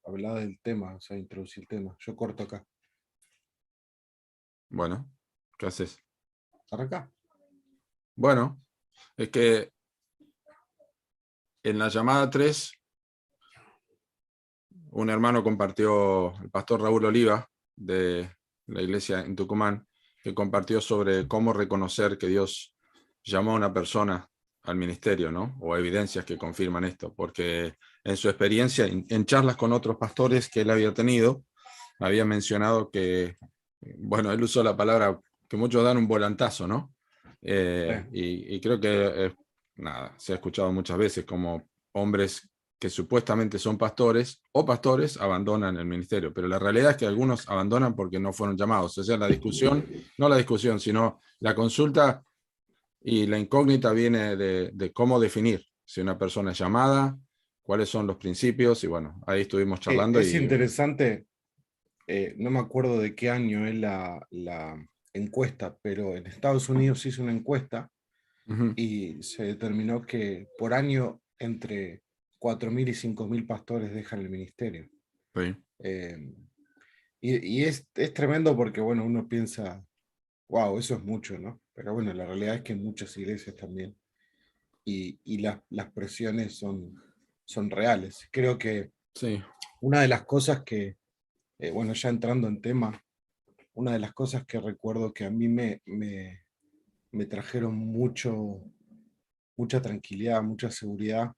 hablar del tema, o sea, introducir el tema. Yo corto acá. Bueno, ¿qué haces? Arranca. Bueno, es que en la llamada 3, un hermano compartió, el pastor Raúl Oliva, de la iglesia en Tucumán, que compartió sobre cómo reconocer que Dios llamó a una persona al ministerio, ¿no? O evidencias que confirman esto, porque en su experiencia, en charlas con otros pastores que él había tenido, había mencionado que, bueno, él usó la palabra que muchos dan un volantazo, ¿no? Y creo que, nada, se ha escuchado muchas veces como hombres que supuestamente son pastores o pastores abandonan el ministerio, pero la realidad es que algunos abandonan porque no fueron llamados. O sea, la discusión, no la discusión, sino la consulta y la incógnita viene de cómo definir si una persona es llamada, cuáles son los principios, y bueno, ahí estuvimos charlando Es y... interesante, no me acuerdo de qué año es la encuesta, pero en Estados Unidos se hizo una encuesta Uh-huh, y se determinó que por año entre 4.000 y 5.000 pastores dejan el ministerio. sí, Eh, y es tremendo porque, bueno, uno piensa, wow, eso es mucho, ¿no? Pero bueno, la realidad es que en muchas iglesias también. Y las presiones son reales. Creo que sí, una de las cosas que, bueno, ya entrando en tema, una de las cosas que recuerdo que a mí me trajeron mucha tranquilidad, mucha seguridad,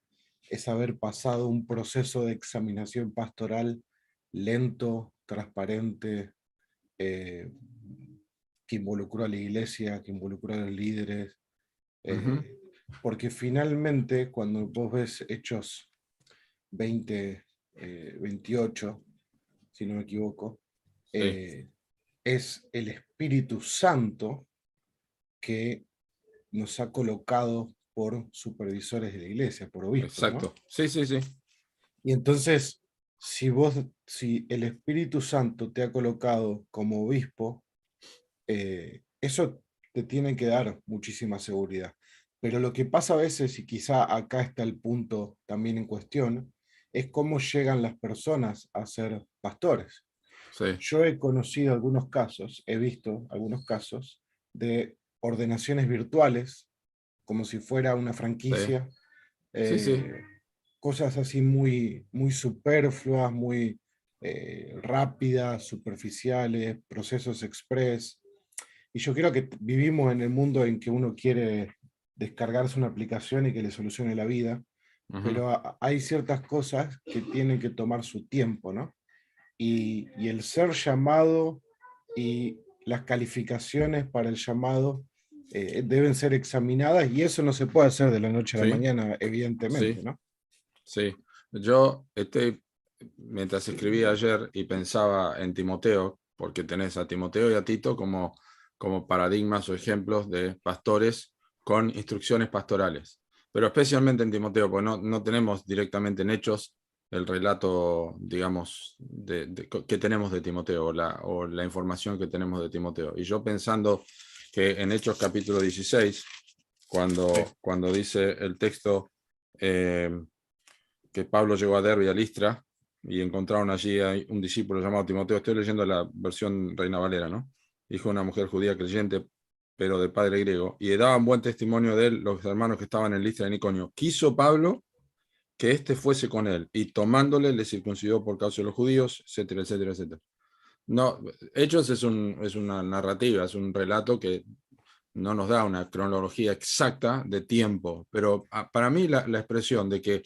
es haber pasado un proceso de examinación pastoral lento, transparente, eh, que involucró a la iglesia, que involucró a los líderes, uh-huh, eh, porque finalmente cuando vos ves Hechos 20, 28, si no me equivoco, sí, eh, es el Espíritu Santo que nos ha colocado por supervisores de la iglesia, por obispos, ¿no? exacto. Sí, sí, sí, Y entonces, si el Espíritu Santo te ha colocado como obispo, eso te tiene que dar muchísima seguridad. Pero lo que pasa a veces, y quizá acá está el punto también en cuestión, es cómo llegan las personas a ser pastores. sí, Yo he conocido algunos casos, he visto algunos casos de ordenaciones virtuales, como si fuera una sí, franquicia, sí, sí. eh, cosas así muy superfluas, muy rápidas, superficiales, procesos express. Y yo creo que vivimos en el mundo en que uno quiere descargarse una aplicación y que le solucione la vida, Uh-huh. pero hay ciertas cosas que tienen que tomar su tiempo, ¿no? Y el ser llamado y las calificaciones para el llamado deben ser examinadas y eso no se puede hacer de la noche a la Sí, mañana, evidentemente, sí, ¿no? sí. Yo mientras escribía ayer y pensaba en Timoteo, porque tenés a Timoteo y a Tito como paradigmas o ejemplos de pastores con instrucciones pastorales. Pero especialmente en Timoteo, porque no tenemos directamente en Hechos el relato, digamos, que tenemos de Timoteo o la información que tenemos de Timoteo. Y yo pensando que en Hechos capítulo 16, Sí, cuando dice el texto eh, que Pablo llegó a Derbe y a Listra y encontraron allí a un discípulo llamado Timoteo. Estoy leyendo la versión Reina Valera, ¿no? Hijo de una mujer judía creyente, pero de padre griego, y daban buen testimonio de él los hermanos que estaban en Listra y Iconio. Quiso Pablo que éste fuese con él, y tomándole le circuncidó por causa de los judíos, etcétera, etcétera, etcétera. No, Hechos es una narrativa, es un relato que no nos da una cronología exacta de tiempo, pero para mí la expresión de que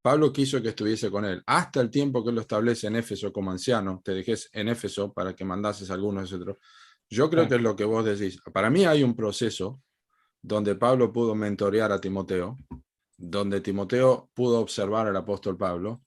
Pablo quiso que estuviese con él hasta el tiempo que él lo establece en Éfeso como anciano, te dejes en Éfeso para que mandases a algunos, etc. Yo creo que sí, es lo que vos decís. Para mí hay un proceso donde Pablo pudo mentorear a Timoteo, donde Timoteo pudo observar al apóstol Pablo,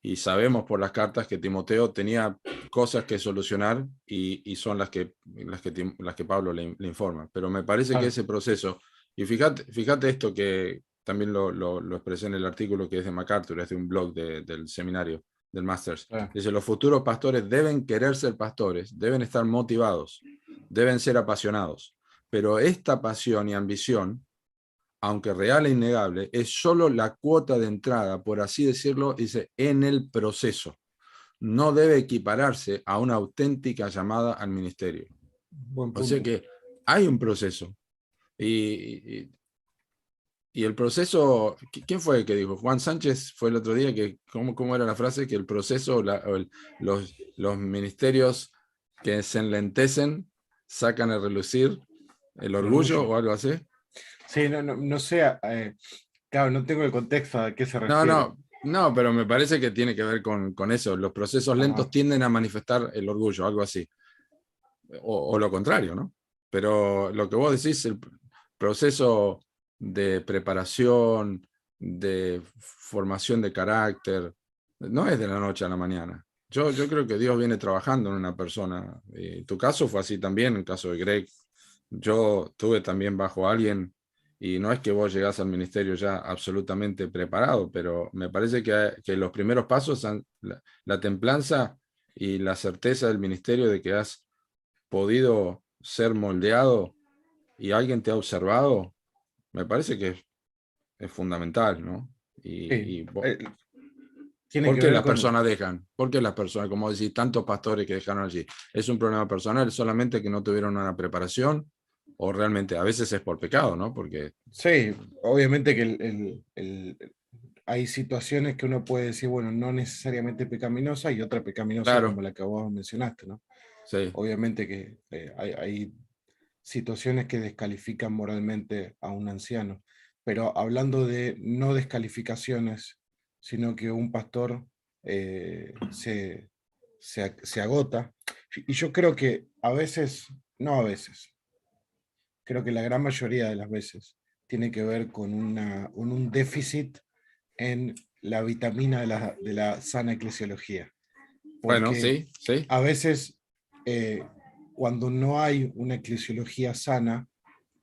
y sabemos por las cartas que Timoteo tenía cosas que solucionar y son las que Pablo le informa. Pero me parece que claro, ese proceso, y fíjate esto que también lo expresé en el artículo que es de MacArthur, es de un blog del seminario, del Masters. claro. Dice, los futuros pastores deben querer ser pastores, deben estar motivados, deben ser apasionados, pero esta pasión y ambición, aunque real e innegable, es solo la cuota de entrada, por así decirlo, dice, en el proceso. no debe equipararse a una auténtica llamada al ministerio. Buen O sea punto. que hay un proceso. Y, y el proceso, ¿quién fue el que dijo? Juan Sánchez fue el otro día, que ¿cómo era la frase? Que el proceso, los ministerios que se enlentecen sacan a relucir el El orgullo orgullo. o algo así. Sí, no sé, claro, no tengo el contexto a qué se No, refiere. no, pero me parece que tiene que ver con eso. Los procesos lentos Ajá. tienden a manifestar el orgullo, algo así. O lo contrario, ¿no? Pero lo que vos decís, el proceso de preparación, de formación de carácter, no es de la noche a la mañana. Yo creo que Dios viene trabajando en una persona. Tu caso fue así también, el caso de Greg. Yo estuve también bajo alguien y no es que vos llegás al ministerio ya absolutamente preparado, pero me parece que los primeros pasos, la templanza y la certeza del ministerio de que has podido ser moldeado y alguien te ha observado, me parece que es fundamental, ¿no? Sí, Y tiene ¿por que qué ver las con, personas dejan? ¿Por qué las personas, como decís, tantos pastores que dejaron allí? ¿Es un problema personal solamente que no tuvieron una preparación? O realmente a veces es por pecado, ¿no? Porque, sí, obviamente que hay situaciones que uno puede decir, bueno, no necesariamente pecaminosa y otra pecaminosa como claro, la que vos mencionaste, ¿no? sí. Obviamente que hay situaciones que descalifican moralmente a un anciano, pero hablando de no descalificaciones, sino que un pastor se agota, y yo creo que a veces, no a veces, creo que la gran mayoría de las veces tiene que ver con un déficit en la vitamina de la sana eclesiología. Bueno, Porque sí, sí. a veces cuando no hay una eclesiología sana,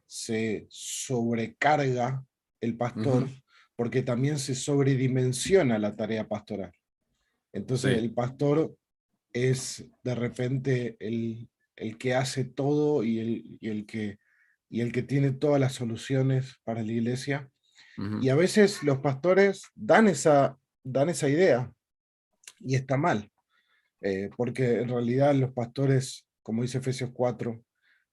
se sobrecarga el pastor Ujú, porque también se sobredimensiona la tarea pastoral. Entonces sí. el pastor es de repente el que hace todo y el que tiene todas las soluciones para la iglesia. Y Ujú, a veces los pastores dan esa idea y está mal, porque en realidad los pastores, como dice Efesios 4,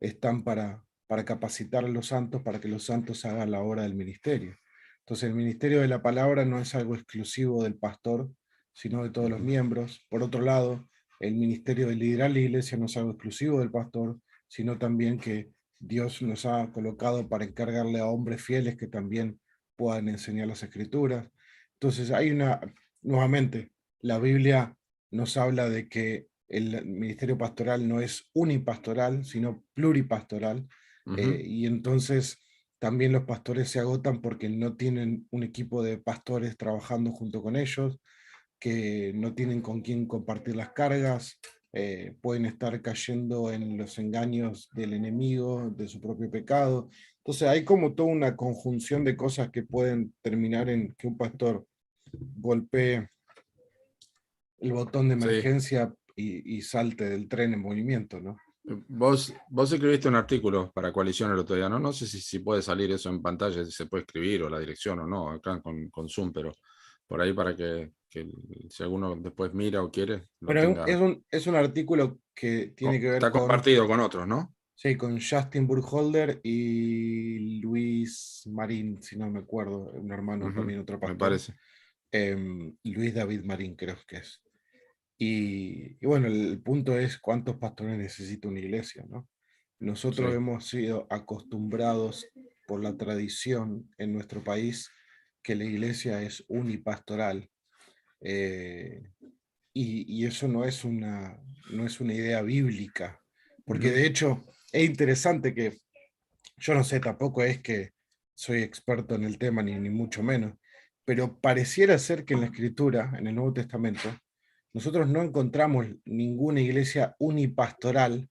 están para capacitar a los santos para que los santos hagan la obra del ministerio. Entonces el ministerio de la palabra no es algo exclusivo del pastor, sino de todos los ujú, miembros. Por otro lado, el ministerio de liderar la iglesia no es algo exclusivo del pastor, sino también que Dios nos ha colocado para encargarle a hombres fieles que también puedan enseñar las escrituras. Entonces nuevamente, la Biblia nos habla de que el ministerio pastoral no es unipastoral, sino pluripastoral, ujú, y entonces también los pastores se agotan porque no tienen un equipo de pastores trabajando junto con ellos, que no tienen con quién compartir las cargas, pueden estar cayendo en los engaños del enemigo, de su propio pecado. Entonces hay como toda una conjunción de cosas que pueden terminar en que un pastor golpee el botón de sí. emergencia y salte del tren en movimiento, ¿no? Vos escribiste un artículo para Coalición el otro día, ¿no? No sé si puede salir eso en pantalla, si se puede escribir o la dirección o no, acá con Zoom, pero por ahí para que si alguno después mira o quiere, lo Pero tenga. es un artículo que tiene que ver Está con, compartido con otros, ¿no? sí, con Justin Burkholder y Luis Marín, si no me acuerdo, un hermano Ujú, también, otro me pastor, parece. Luis David Marín creo que es. Y bueno, el punto es cuántos pastores necesita una iglesia, ¿no? Nosotros Sí. hemos sido acostumbrados por la tradición en nuestro país que la iglesia es unipastoral, eh, y eso no es una idea bíblica, porque Ujú, de hecho es interesante que yo no sé, tampoco es que soy experto en el tema, ni mucho menos, pero pareciera ser que en la Escritura, en el Nuevo Testamento, nosotros no encontramos ninguna iglesia unipastoral,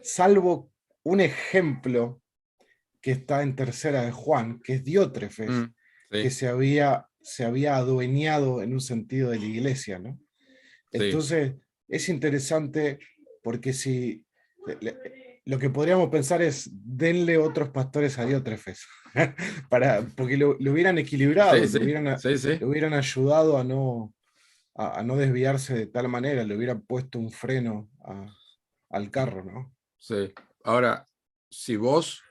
salvo un ejemplo que está en Tercera de Juan, que es Diótrefes, mm, que sí, se había adueñado en un sentido de la iglesia, ¿no? sí. Entonces, es interesante porque si lo que podríamos pensar es denle otros pastores a Diótrefes, porque lo hubieran Sí, equilibrado, sí, sí, sí. lo hubieran ayudado a no desviarse de tal manera, le hubieran puesto un freno al carro, ¿no? Sí. Ahora, si vos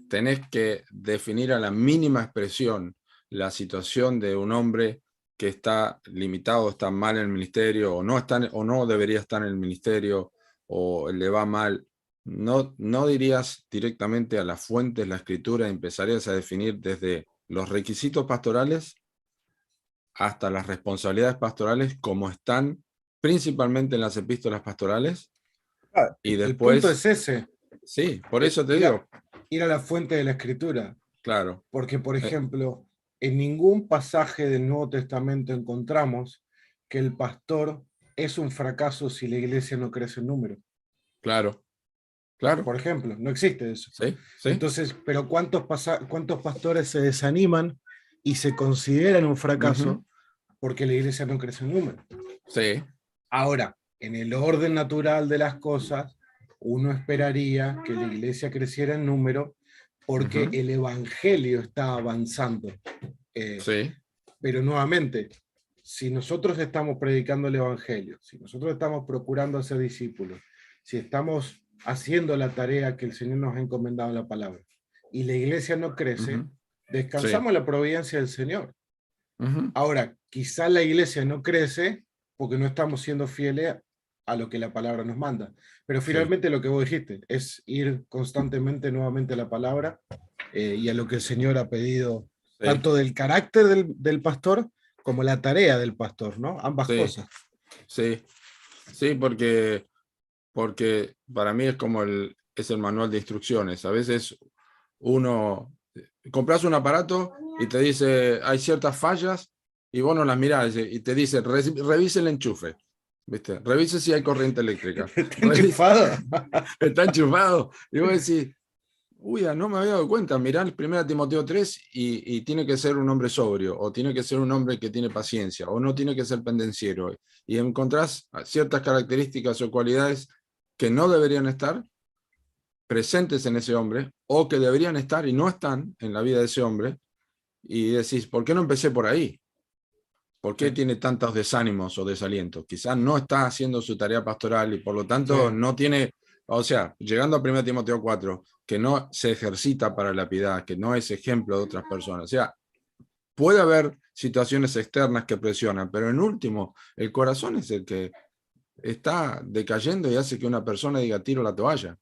tenés que definir a la mínima expresión la situación de un hombre que está limitado, está mal en el ministerio, o no debería estar en el ministerio, o le va mal, no dirías directamente a las fuentes, la escritura, y empezarías a definir desde los requisitos pastorales hasta las responsabilidades pastorales como están principalmente en las epístolas pastorales, y El punto después, es ese, sí, por eso te ir digo, ir a la fuente de la escritura, claro, porque, por eh, ejemplo, en ningún pasaje del Nuevo Testamento encontramos que el pastor es un fracaso si la iglesia no crece en número. claro, claro, Por ejemplo, no existe eso. sí, sí. Entonces, pero ¿cuántos pastores se desaniman y se consideran un Ujú, fracaso porque la iglesia no crece en número? sí, Ahora, en el orden natural de las cosas, uno esperaría que la iglesia creciera en número porque ujú, el evangelio está avanzando. Eh, sí, pero nuevamente, si nosotros estamos predicando el evangelio, si nosotros estamos procurando ser discípulos, si estamos haciendo la tarea que el Señor nos ha encomendado en la palabra y la iglesia no crece, ujú, sí, descansamos en la providencia del Señor. ujú, Ahora, quizá la iglesia no crece porque no estamos siendo fieles a lo que la palabra nos manda. Pero sí, finalmente lo que vos dijiste es ir constantemente nuevamente a la palabra y a lo que el Señor ha pedido, sí, tanto del carácter del pastor como la tarea del pastor, ¿no? Ambas sí, cosas. sí, sí, porque para mí es el manual de instrucciones. A veces uno, compras un aparato y te dice, hay ciertas fallas, y vos no las mirás, y te dice, revise el enchufe, ¿viste? Revise si hay corriente eléctrica, ¿Está revise, enchufado? está enchufado, y vos decís, uy, no me había dado cuenta, mirá el 1 Timoteo 3 y tiene que ser un hombre sobrio, o tiene que ser un hombre que tiene paciencia, o no tiene que ser pendenciero, y encontrás ciertas características o cualidades que no deberían estar presentes en ese hombre, o que deberían estar y no están en la vida de ese hombre, y decís, ¿por qué no empecé por ahí? ¿Por qué Sí, tiene tantos desánimos o desalientos? Quizás no está haciendo su tarea pastoral y por lo sí, tanto no tiene, o sea, llegando a 1 Timoteo 4, que no se ejercita para la piedad, que no es ejemplo de otras personas. O sea, puede haber situaciones externas que presionan, pero en último, el corazón es el que está decayendo y hace que una persona diga, tiro la toalla.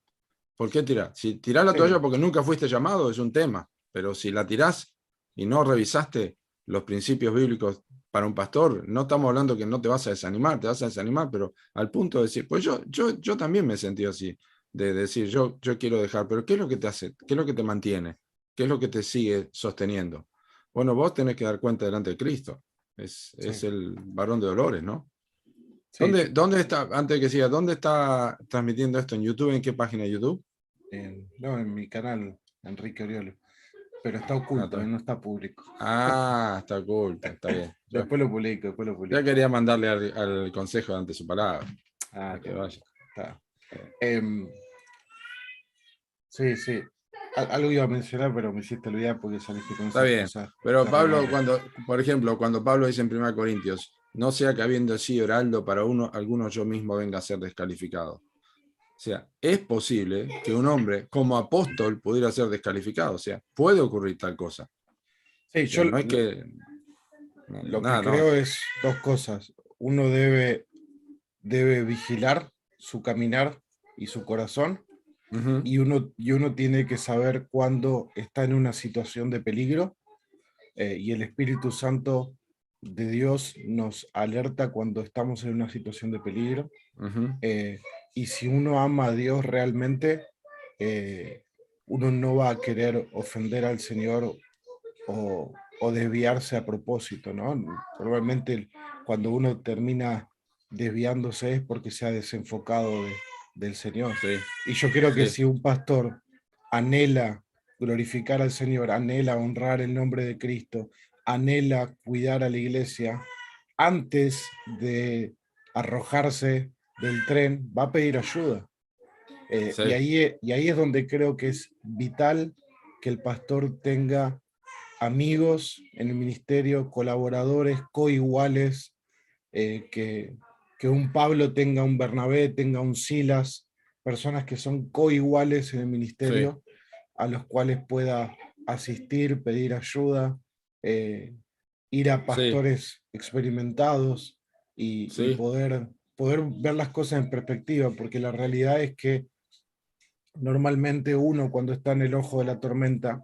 ¿Por qué tirar? Si tirás la toalla sí, porque nunca fuiste llamado, es un tema, pero si la tirás y no revisaste los principios bíblicos para un pastor, no estamos hablando que no te vas a desanimar, te vas a desanimar, pero al punto de decir, pues yo también me he sentido así, de decir, yo quiero dejar, pero ¿qué es lo que te hace? ¿Qué es lo que te mantiene? ¿Qué es lo que te sigue sosteniendo? Bueno, vos tenés que dar cuenta delante de Cristo, es sí, el varón de dolores, ¿no? sí, sí. ¿Dónde está, antes de que siga, dónde está transmitiendo esto? ¿En YouTube? ¿En qué página de YouTube? No, en mi canal, Enrique Oriolo, pero está Ah, oculto, no está público. está oculto, está bien. Yo Después lo publico, después lo ya publico. quería mandarle al consejo ante su palabra, Ah, para que está bien. vaya. Está. Eh, Em, sí, sí. Algo iba a mencionar, pero me hiciste olvidar porque saliste con Está esas bien. cosas Pero Pablo, terrenales. por ejemplo, cuando Pablo dice en 1 Corintios, no sea que habiendo sido heraldo para alguno yo mismo venga a ser descalificado. O sea, es posible que un hombre como apóstol pudiera ser descalificado. O sea, puede ocurrir tal cosa. Sí, O sea, yo no es que, lo que nada, no. creo es dos cosas. Uno debe vigilar su caminar y su corazón, Ujú, y uno tiene que saber cuándo está en una situación de peligro, y el Espíritu Santo de Dios nos alerta cuando estamos en una situación de peligro. ujú, eh, y si uno ama a Dios realmente, eh, uno no va a querer ofender al Señor o desviarse a propósito, ¿no? Probablemente cuando uno termina desviándose es porque se ha desenfocado del Señor. sí, Y yo creo que sí, si un pastor anhela glorificar al Señor, anhela honrar el nombre de Cristo, anhela cuidar a la iglesia, antes de arrojarse del tren, va a pedir ayuda. Y, sí, ahí, y ahí es donde creo que es vital que el pastor tenga amigos en el ministerio, colaboradores, coiguales, que, que un Pablo tenga un Bernabé, tenga un Silas, personas que son coiguales en el Sí, ministerio, a los cuales pueda asistir, pedir ayuda, eh, ir a sí, pastores experimentados y sí, poder ver las cosas en perspectiva, porque la realidad es que normalmente uno cuando está en el ojo de la tormenta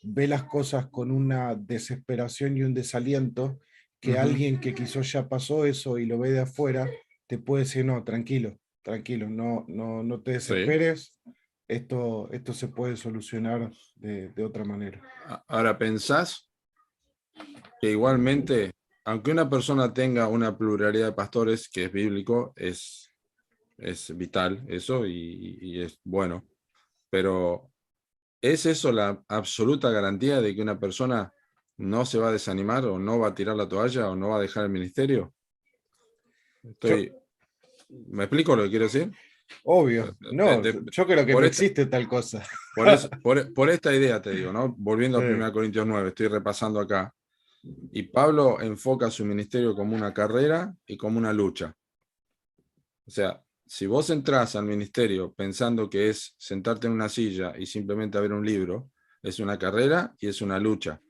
ve las cosas con una desesperación y un desaliento que ujú, alguien que quizás ya pasó eso y lo ve de afuera te puede decir, no, tranquilo, tranquilo, no te sí. desesperes, esto se puede solucionar de otra manera. Ahora pensás que igualmente, aunque una persona tenga una pluralidad de pastores, que es bíblico, es vital eso y es bueno, pero ¿es eso la absoluta garantía de que una persona no se va a desanimar o no va a tirar la toalla o no va a dejar el ministerio? Yo, ¿Me explico lo que quiero decir? obvio, Te- no, te- yo creo que por no esta, existe tal cosa. por esta idea te digo, ¿no? Volviendo a Sí. 1 Corintios 9, estoy repasando acá. Y Pablo enfoca su ministerio como una carrera y como una lucha. O sea, si vos entrás al ministerio pensando que es sentarte en una silla y simplemente ver un libro, es una carrera y es una lucha.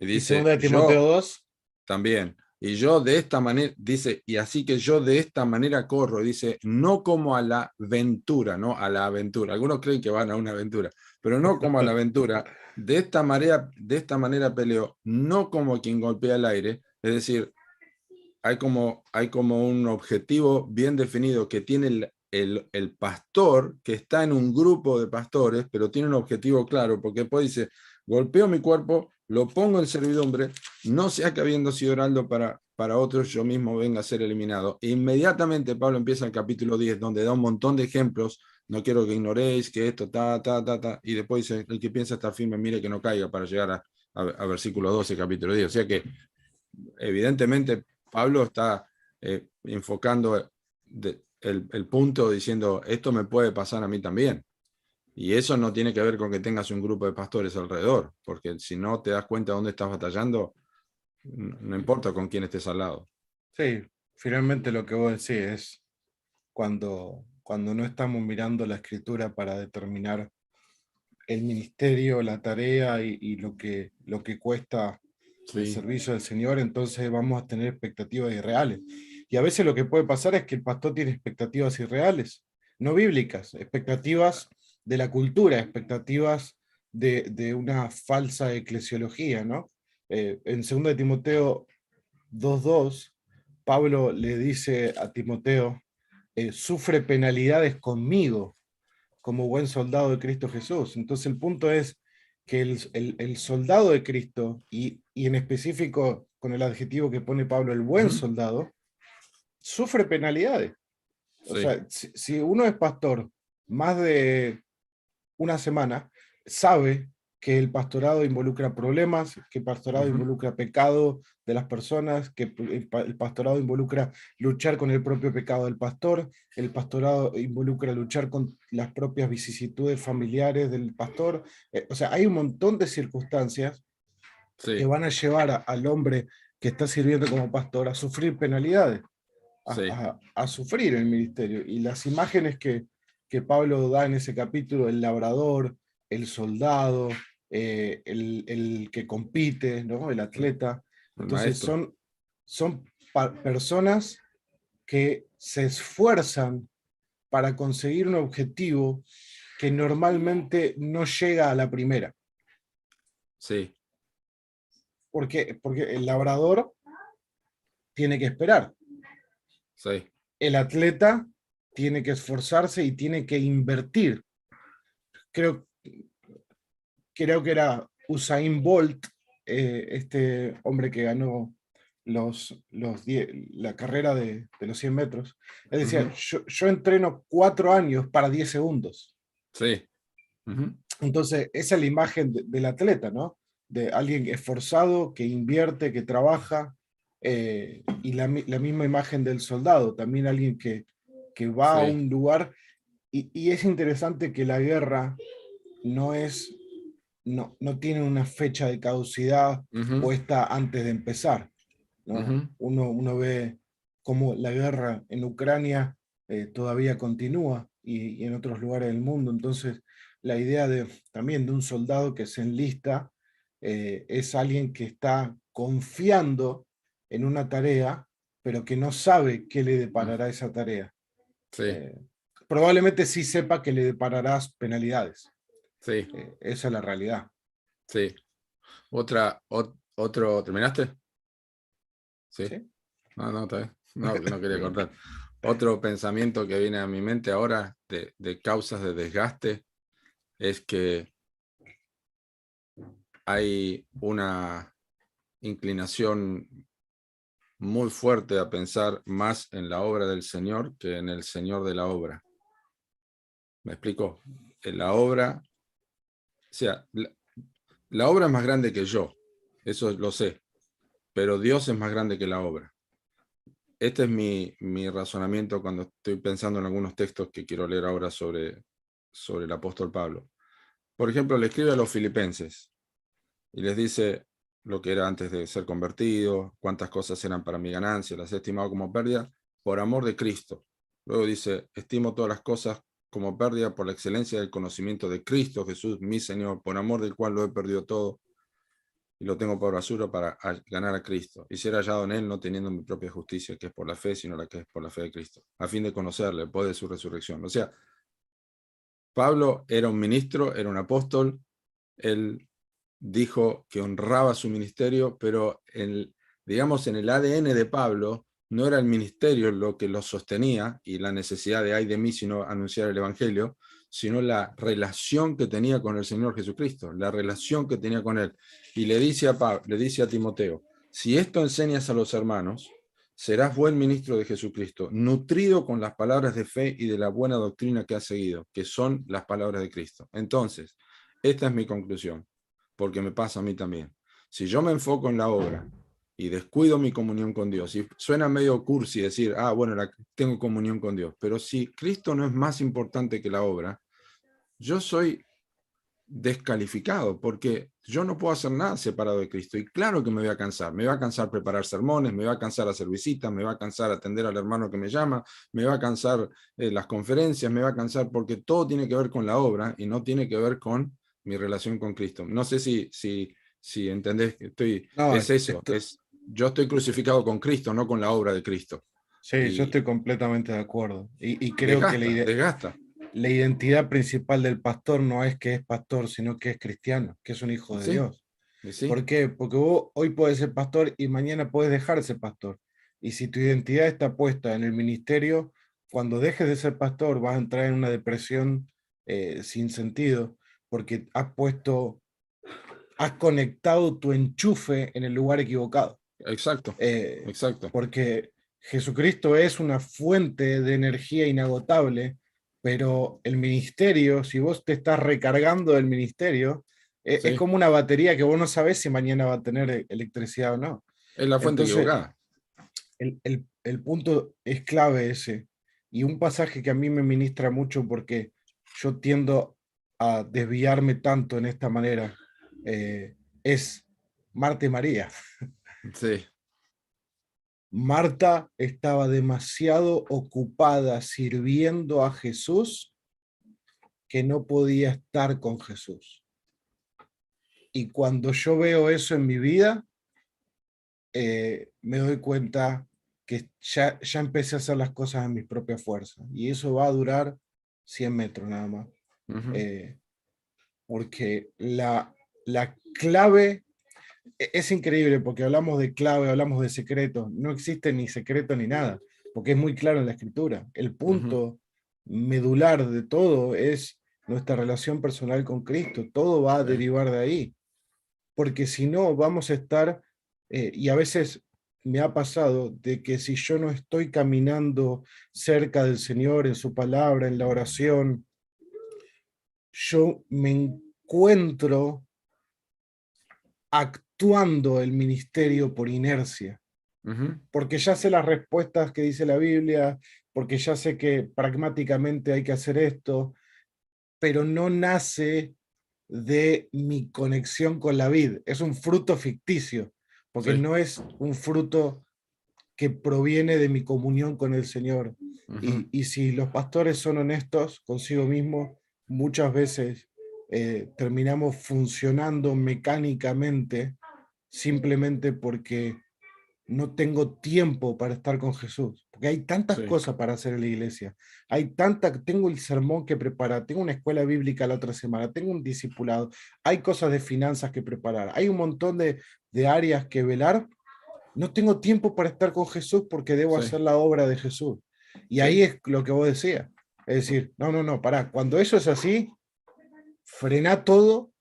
Y Y segunda dice, de Timoteo yo 2, también. Y yo de esta manera, dice, y así que yo de esta manera corro, dice, no como a la aventura, no a la aventura. Algunos creen que van a una aventura, pero no como a la aventura. De esta manera peleo, no como quien golpea el aire, es decir, hay como un objetivo bien definido que tiene el pastor, que está en un grupo de pastores, pero tiene un objetivo claro, porque después dice, golpeo mi cuerpo, lo pongo en servidumbre, no sea que habiendo sido heraldo para otros, yo mismo venga a ser eliminado. E inmediatamente Pablo empieza el capítulo 10, donde da un montón de ejemplos, no quiero que ignoréis que esto, y después dice, el que piensa estar firme, mire que no caiga para llegar a versículo 12, capítulo 10. O sea que evidentemente Pablo está enfocando el punto diciendo, esto me puede pasar a mí también. Y eso no tiene que ver con que tengas un grupo de pastores alrededor, porque si no te das cuenta de dónde estás batallando, no importa con quién estés al lado. sí, finalmente lo que vos decís es cuando no estamos mirando la escritura para determinar el ministerio, la tarea y lo que cuesta el Sí, servicio del Señor, entonces vamos a tener expectativas irreales. Y a veces lo que puede pasar es que el pastor tiene expectativas irreales, no bíblicas, expectativas de la cultura, expectativas de una falsa eclesiología, ¿no? En 2 de Timoteo 2:2, Pablo le dice a Timoteo, sufre penalidades conmigo como buen soldado de Cristo Jesús. Entonces el punto es que el soldado de Cristo, y en específico con el adjetivo que pone Pablo, el buen ujú, soldado, sufre penalidades. O sí, sea, si uno es pastor más de una semana, sabe que el pastorado involucra problemas, que el pastorado ujú, involucra pecado de las personas, que el pastorado involucra luchar con el propio pecado del pastor, el pastorado involucra luchar con las propias vicisitudes familiares del pastor. O sea, hay un montón de circunstancias que sí, van a llevar al hombre que está sirviendo como pastor a sufrir penalidades, sí, a sufrir el ministerio. Y las imágenes que Pablo da en ese capítulo, el labrador, el soldado, el que compite, ¿no? El atleta, el entonces maestro. son personas que se esfuerzan para conseguir un objetivo que normalmente no llega a la primera. Sí, Porque el labrador tiene que esperar, sí, el atleta tiene que esforzarse y tiene que invertir. Creo, creo que era Usain Bolt, este hombre que ganó la carrera de los 100 metros. Él decía, ujú, yo entreno 4 años para 10 segundos. sí, ujú, Entonces, esa es la imagen del atleta, ¿no? De alguien esforzado, que invierte, que trabaja, y la misma imagen del soldado, también alguien que va a sí, un lugar, y es interesante que la guerra no es, no tiene una fecha de caducidad ujú, puesta antes de empezar, ¿no? ujú, Uno ve cómo la guerra en Ucrania todavía continúa y en otros lugares del mundo. Entonces, la idea también de un soldado que se enlista es alguien que está confiando en una tarea, pero que no sabe qué le deparará esa tarea. Sí, Probablemente sí sepa que le depararás penalidades. sí, Esa es la realidad. sí. Otro, ¿terminaste? Sí. ¿Sí? No, no, está bien. No, no quería Bien. cortar. Otro pensamiento que viene a mi mente ahora de causas de desgaste es que hay una inclinación muy fuerte a pensar más en la obra del Señor que en el Señor de la obra. ¿Me explico? En la obra, o sea, la obra es más grande que yo, eso lo sé, pero Dios es más grande que la obra. Este es mi razonamiento cuando estoy pensando en algunos textos que quiero leer ahora sobre el apóstol Pablo. Por ejemplo, le escribe a los filipenses y les dice lo que era antes de ser convertido, cuántas cosas eran para mi ganancia, las he estimado como pérdida por amor de Cristo. Luego dice, estimo todas las cosas como pérdida por la excelencia del conocimiento de Cristo Jesús, mi Señor, por amor del cual lo he perdido todo y lo tengo por basura para ganar a Cristo y ser hallado en él, no teniendo mi propia justicia, que es por la fe, sino la que es por la fe de Cristo, a fin de conocerle, el poder de su resurrección. O sea, Pablo era un ministro, era un apóstol, él dijo que honraba su ministerio, pero digamos en el ADN de Pablo no era el ministerio lo que lo sostenía y la necesidad de ay de mí sino anunciar el evangelio, sino la relación que tenía con el Señor Jesucristo, la relación que tenía con él. Y le dice a Timoteo, si esto enseñas a los hermanos, serás buen ministro de Jesucristo, nutrido con las palabras de fe y de la buena doctrina que has seguido, que son las palabras de Cristo. Entonces, esta es mi conclusión, porque me pasa a mí también. Si yo me enfoco en la obra y descuido mi comunión con Dios, y suena medio cursi decir, bueno, tengo comunión con Dios, pero si Cristo no es más importante que la obra, yo soy descalificado, porque yo no puedo hacer nada separado de Cristo. Y claro que me voy a cansar preparar sermones, me va a cansar hacer visitas, me va a cansar atender al hermano que me llama, me va a cansar las conferencias, me va a cansar porque todo tiene que ver con la obra y no tiene que ver con mi relación con Cristo. No sé si entendés que No, es eso, yo estoy crucificado con Cristo, no con la obra de Cristo. sí, yo Y estoy completamente de acuerdo. Y creo que desgasta, desgasta. la identidad principal del pastor no es que es pastor, sino que es cristiano, que es un hijo Y de sí, Dios. y sí, ¿Por qué? Porque vos hoy podés ser pastor y mañana podés dejar de ser pastor. Y si tu identidad está puesta en el ministerio, cuando dejes de ser pastor vas a entrar en una depresión sin sentido, porque has conectado tu enchufe en el lugar equivocado. exacto, Eh, exacto. porque Jesucristo es una fuente de energía inagotable, pero el ministerio, si vos te estás recargando del ministerio, es Sí, como una batería que vos no sabés si mañana va a tener electricidad o no. es la fuente Entonces, equivocada. el punto es clave ese. Y un pasaje que a mí me ministra mucho porque yo tiendo a desviarme tanto en esta manera es Marta y María. Sí, Marta estaba demasiado ocupada sirviendo a Jesús que no podía estar con Jesús. Y cuando yo veo eso en mi vida, me doy cuenta que ya empecé a hacer las cosas a mis propias fuerzas. Y eso va a durar 100 metros nada más. uh-huh, Eh, porque la clave es increíble, porque hablamos de clave, hablamos de secreto. No existe ni secreto ni nada, porque es muy claro en la escritura. El uh-huh, punto medular de todo es nuestra relación personal con Cristo. Todo va a sí, derivar de ahí, porque si no, vamos a estar, y a veces me ha pasado de que si yo no estoy caminando cerca del Señor, en su palabra, en la oración, yo me encuentro actuando el ministerio por inercia, uh-huh, porque ya sé las respuestas que dice la Biblia, porque ya sé que pragmáticamente hay que hacer esto, pero no nace de mi conexión con la vid. Es un fruto ficticio, porque sí, no es un fruto que proviene de mi comunión con el Señor. Y si los pastores son honestos consigo mismos, muchas veces terminamos funcionando mecánicamente simplemente porque no tengo tiempo para estar con Jesús, porque hay tantas Sí, cosas para hacer en la iglesia, tengo el sermón que preparar, tengo una escuela bíblica la otra semana, tengo un discipulado, hay cosas de finanzas que preparar, hay un montón de áreas que velar, no tengo tiempo para estar con Jesús porque debo sí, hacer la obra de Jesús. Y ahí sí, es lo que vos decías, es decir, no, pará, cuando eso es así, frena todo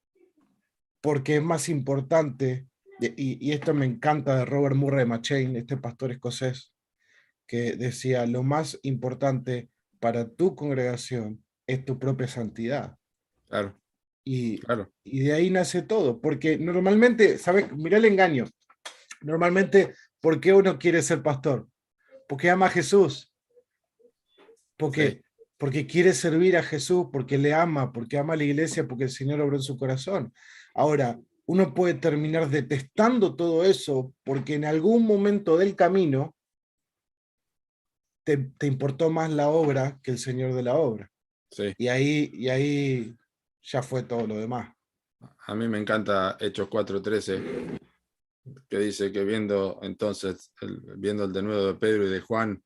porque es más importante, y esto me encanta de Robert Murray McChain, este pastor escocés, que decía, lo más importante para tu congregación es tu propia santidad. claro, Y, claro, y de ahí nace todo, porque normalmente, ¿sabes? Mirá el engaño. Normalmente, ¿por qué uno quiere ser pastor? Porque ama a Jesús, sí, porque, porque quiere servir a Jesús, porque le ama, porque ama a la iglesia, porque el Señor obró en su corazón. Ahora, uno puede terminar detestando todo eso porque en algún momento del camino te importó más la obra que el Señor de la obra. sí. Y ahí ya fue todo lo demás. A mí me encanta Hechos 4:13, que dice que viendo entonces, viendo el denuedo de Pedro y de Juan,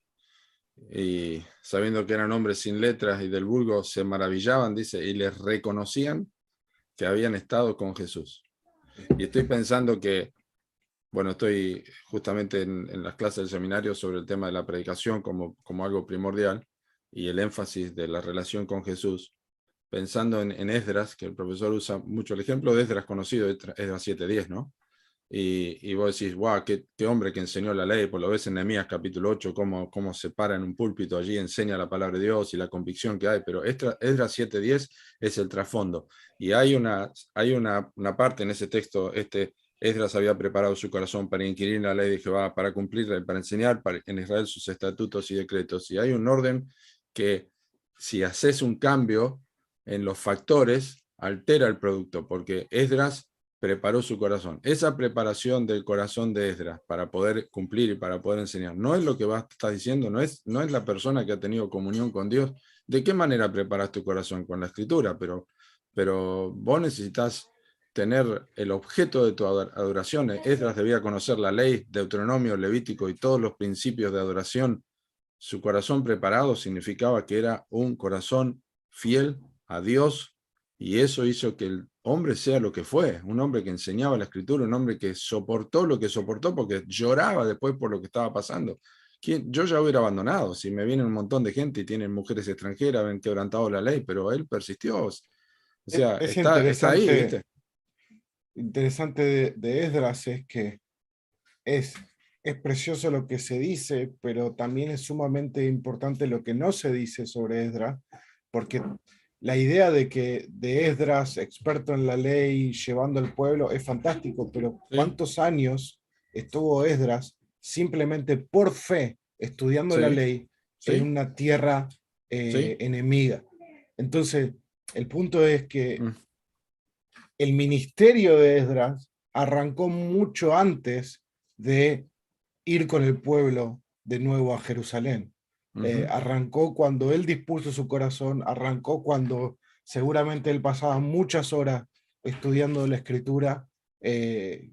y sabiendo que eran hombres sin letras y del vulgo, se maravillaban, dice, y les reconocían que habían estado con Jesús. Y estoy pensando que, bueno, estoy justamente en las clases del seminario sobre el tema de la predicación como algo primordial y el énfasis de la relación con Jesús, pensando en Esdras, que el profesor usa mucho el ejemplo de Esdras conocido, Esdras 7:10, ¿no? Y vos decís, wow, qué hombre que enseñó la ley, pues lo ves en Nehemías capítulo 8, cómo se para en un púlpito allí, enseña la palabra de Dios y la convicción que hay, pero Esdras 7:10 es el trasfondo. Y hay una parte en ese texto, Esdras había preparado su corazón para inquirir la ley de Jehová, para cumplirla, para enseñar en Israel sus estatutos y decretos. Y hay un orden que si haces un cambio en los factores, altera el producto, porque Esdras preparó su corazón. Esa preparación del corazón de Esdras para poder cumplir y para poder enseñar, no es lo que estás diciendo, no es la persona que ha tenido comunión con Dios. ¿De qué manera preparas tu corazón? Con la escritura, pero vos necesitas tener el objeto de tu adoración. Esdras debía conocer la ley, Deuteronomio, Levítico y todos los principios de adoración. Su corazón preparado significaba que era un corazón fiel a Dios, y eso hizo que el hombre sea lo que fue, un hombre que enseñaba la escritura, un hombre que soportó lo que soportó porque lloraba después por lo que estaba pasando. Yo ya hubiera abandonado, si me viene un montón de gente y tienen mujeres extranjeras, han quebrantado la ley, pero él persistió. O sea, Es está ahí, ¿viste? interesante de Esdras es que es, es precioso lo que se dice, pero también es sumamente importante lo que no se dice sobre Esdras, porque la idea de que de Esdras, experto en la ley, llevando al pueblo, es fantástico, pero Sí, ¿cuántos años estuvo Esdras simplemente por fe estudiando la sí, ley en sí, una tierra sí. enemiga? Entonces, el punto es que Mm, el ministerio de Esdras arrancó mucho antes de ir con el pueblo de nuevo a Jerusalén. ujú. Arrancó cuando él dispuso su corazón, arrancó cuando seguramente él pasaba muchas horas estudiando la escritura. Eh,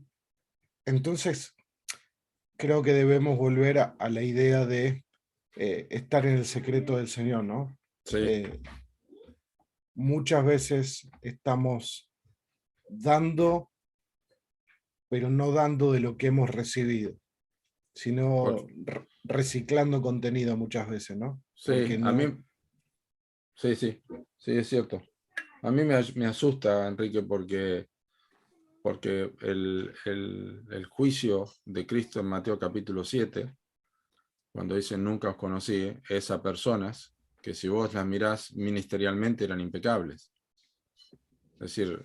entonces, creo que debemos volver a la idea de estar en el secreto del Señor, ¿no? Sí, Eh, muchas veces estamos dando, pero no dando de lo que hemos recibido, por- sino reciclando contenido muchas veces, ¿no? sí, Porque a mí, no, sí, sí, sí, es cierto. A mí me asusta, Enrique, porque el juicio de Cristo en Mateo capítulo 7, cuando dice nunca os conocí, es a personas que si vos las mirás ministerialmente eran impecables. Es decir,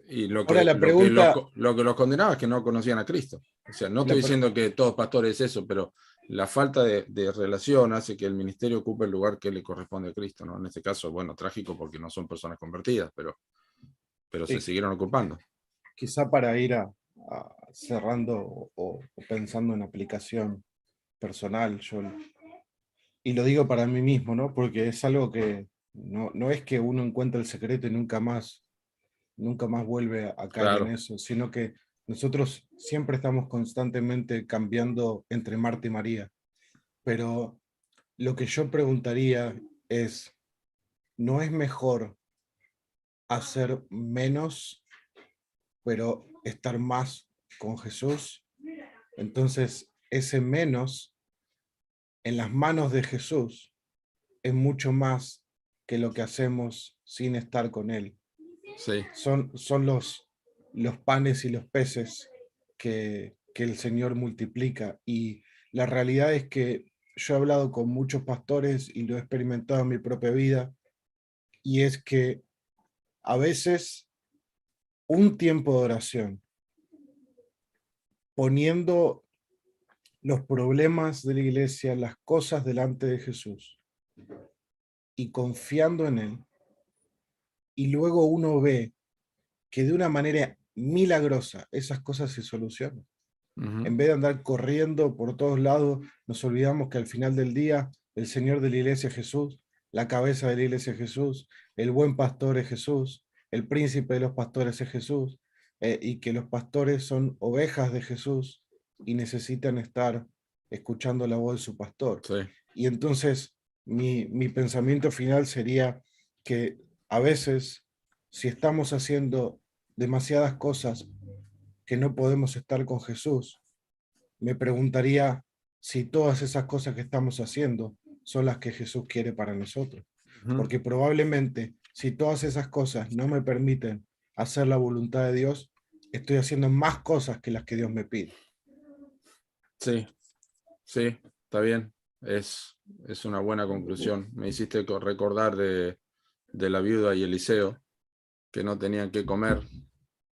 y lo ahora que, la lo que, los, pregunta, lo que los condenaba es que no conocían a Cristo. O sea, no la estoy pre- diciendo que todos pastores es eso, pero la falta de relación hace que el ministerio ocupe el lugar que le corresponde a Cristo, ¿no? En este caso, bueno, trágico porque no son personas convertidas, pero se sí, siguieron ocupando. quizá para ir cerrando o pensando en aplicación, personal, y lo digo para mí mismo, ¿no? Porque es algo que no es que uno encuentra el secreto y nunca más vuelve a caer en Claro, eso, sino que nosotros siempre estamos constantemente cambiando entre Marta y María. Pero lo que yo preguntaría es, ¿no es mejor hacer menos, pero estar más con Jesús? Entonces, ese menos en las manos de Jesús es mucho más que lo que hacemos sin estar con Él. sí, Son los panes y los peces que el Señor multiplica. Y la realidad es que yo he hablado con muchos pastores y lo he experimentado en mi propia vida, y es que a veces un tiempo de oración, poniendo los problemas de la iglesia, las cosas delante de Jesús y confiando en Él, y luego uno ve que de una manera milagrosa esas cosas se solucionan. ujú, En vez de andar corriendo por todos lados, nos olvidamos que al final del día el Señor de la iglesia es Jesús, la cabeza de la iglesia es Jesús, el buen pastor es Jesús, el príncipe de los pastores es Jesús, y que los pastores son ovejas de Jesús y necesitan estar escuchando la voz de su pastor. sí, Y entonces mi pensamiento final sería que a veces, si estamos haciendo demasiadas cosas que no podemos estar con Jesús, me preguntaría si todas esas cosas que estamos haciendo son las que Jesús quiere para nosotros. ujú, Porque probablemente si todas esas cosas no me permiten hacer la voluntad de Dios, estoy haciendo más cosas que las que Dios me pide. sí, sí, está bien. Es una buena conclusión. Me hiciste recordar de la viuda y Eliseo, que no tenían que comer,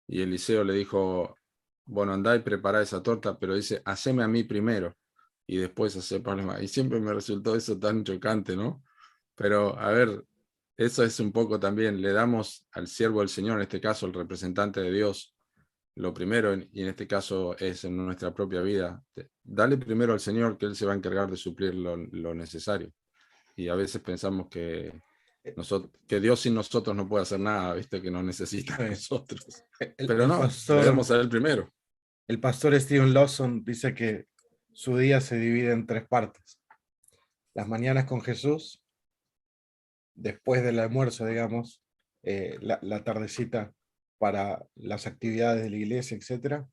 y Eliseo le dijo, bueno, andá y prepará esa torta, pero dice, haceme a mí primero, y después hacé para los demás. Y siempre me resultó eso tan chocante, ¿no? Pero, a ver, eso es un poco también, le damos al siervo del Señor, en este caso, el representante de Dios, lo primero, y en este caso es en nuestra propia vida. Dale primero al Señor, que Él se va a encargar de suplir lo necesario. Y a veces pensamos que Dios sin nosotros no puede hacer nada, ¿viste? Que nos necesita a Eh, nosotros. El, Pero el no, le pastor, damos a Él primero. el pastor Steven Lawson dice que su día se divide en tres partes: las mañanas con Jesús, después del almuerzo, digamos, la tardecita para las actividades de la iglesia, etcétera,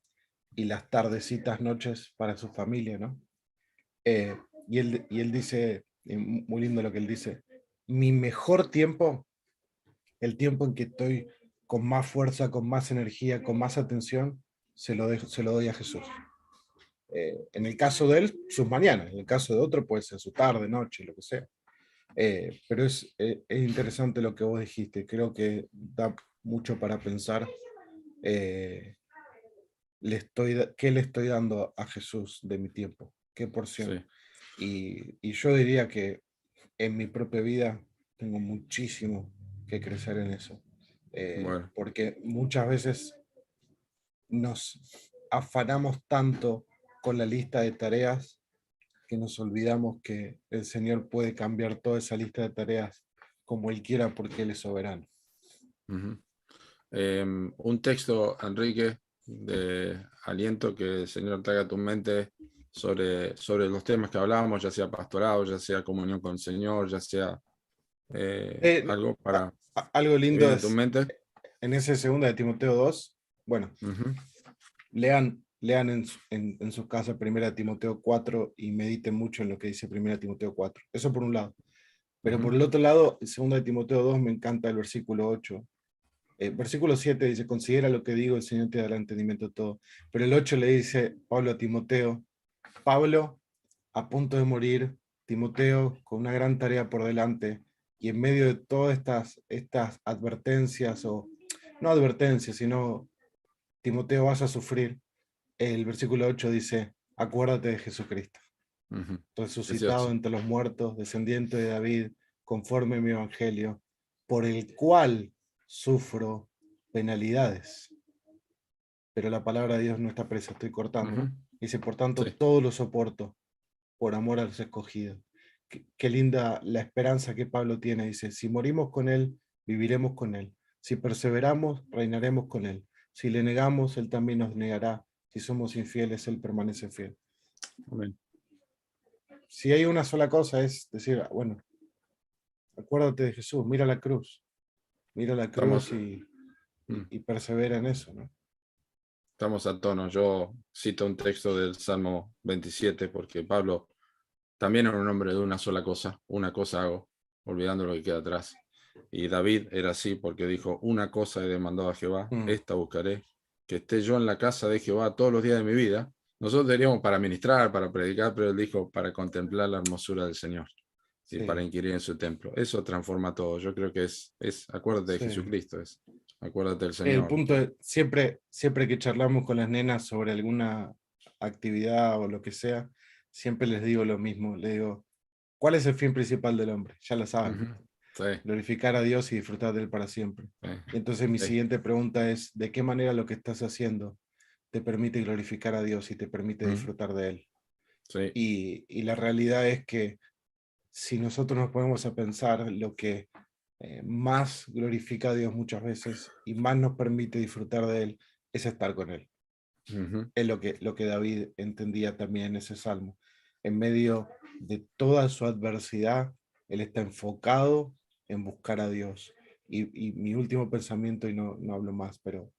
y las tardecitas, noches para su familia, ¿no? Eh, y él dice, muy lindo lo que él dice, mi mejor tiempo, el tiempo en que estoy con más fuerza, con más energía, con más atención, se lo doy a Jesús. En el caso de él, sus mañanas; en el caso de otro, puede ser su tarde, noche, lo que sea. Pero es interesante lo que vos dijiste, creo que da mucho para pensar. eh, ¿Qué le estoy dando a Jesús de mi tiempo? ¿Qué porción? Sí, Y yo diría que en mi propia vida tengo muchísimo que crecer en eso. bueno. Porque muchas veces nos afanamos tanto con la lista de tareas que nos olvidamos que el Señor puede cambiar toda esa lista de tareas como Él quiera, porque Él es soberano. Ujú. Un texto, Enrique, de aliento que el Señor traiga a tu mente sobre los temas que hablábamos, ya sea pastorado, ya sea comunión con el Señor, ya sea Eh, algo para Algo que lindo viene a tu es mente. en ese segunda de Timoteo 2. Bueno, Ujú, lean en su casa primera Timoteo 4 y mediten mucho en lo que dice primera Timoteo 4. Eso por un lado. Pero por ujú, el otro lado, en segunda de Timoteo 2 me encanta el versículo 8. Versículo 7 dice, considera lo que digo, el Señor te dará entendimiento de todo. Pero el 8 le dice Pablo a Timoteo, Pablo a punto de morir, Timoteo con una gran tarea por delante, y en medio de todas estas advertencias, o no advertencias, sino Timoteo vas a sufrir, el versículo 8 dice, acuérdate de Jesucristo, ujú. resucitado Precioso. entre los muertos, descendiente de David, conforme a mi evangelio, por el cual sufro penalidades. Pero la palabra de Dios no está presa, estoy cortando. Ujú, Dice, por tanto, sí, todo lo soporto por amor a los escogidos. Qué linda la esperanza que Pablo tiene. Dice, si morimos con Él, viviremos con Él. Si perseveramos, reinaremos con Él. Si le negamos, Él también nos negará. Si somos infieles, Él permanece fiel. Amén. Si hay una sola cosa, es decir, bueno, acuérdate de Jesús, mira la cruz Estamos, y persevera en eso, ¿no? estamos a tono. Yo cito un texto del Salmo 27 porque Pablo también era un hombre de una sola cosa. Una cosa hago, olvidando lo que queda atrás. Y David era así porque dijo, una cosa he demandado a Jehová, Mm, esta buscaré, que esté yo en la casa de Jehová todos los días de mi vida. Nosotros diríamos para ministrar, para predicar, pero él dijo para contemplar la hermosura del Señor y para sí, inquirir en su templo. Eso transforma todo. Yo creo que acuérdate de sí. Jesucristo, acuérdate del El Señor. punto es, siempre que charlamos con las nenas sobre alguna actividad o lo que sea, siempre les digo lo mismo. Les digo, ¿cuál es el fin principal del hombre? Ya lo saben. Ujú. Sí, Glorificar a Dios y disfrutar de Él para siempre. sí, Y entonces mi sí. siguiente pregunta es, ¿de qué manera lo que estás haciendo te permite glorificar a Dios y te permite Ujú. disfrutar de Él? Sí. Y la realidad es que si nosotros nos ponemos a pensar lo que más glorifica a Dios muchas veces y más nos permite disfrutar de Él, es estar con Él. Ujú. Es lo que David entendía también en ese salmo. En medio de toda su adversidad, él está enfocado en buscar a Dios. Y mi último pensamiento, y no hablo más, pero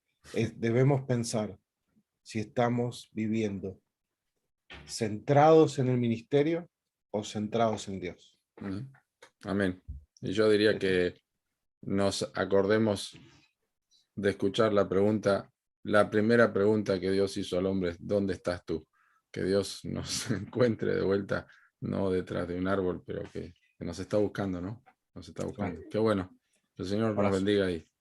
debemos pensar si estamos viviendo centrados en el ministerio o centrados en Dios. Ujú. Amén. Y yo diría Esto- que nos acordemos de escuchar la pregunta, la primera pregunta que Dios hizo al hombre es, ¿dónde estás tú? Que Dios nos encuentre de vuelta, no detrás de un árbol, pero que nos está buscando, ¿no? Nos está Claro. buscando. Qué bueno. Que el Señor nos Abrazo. bendiga y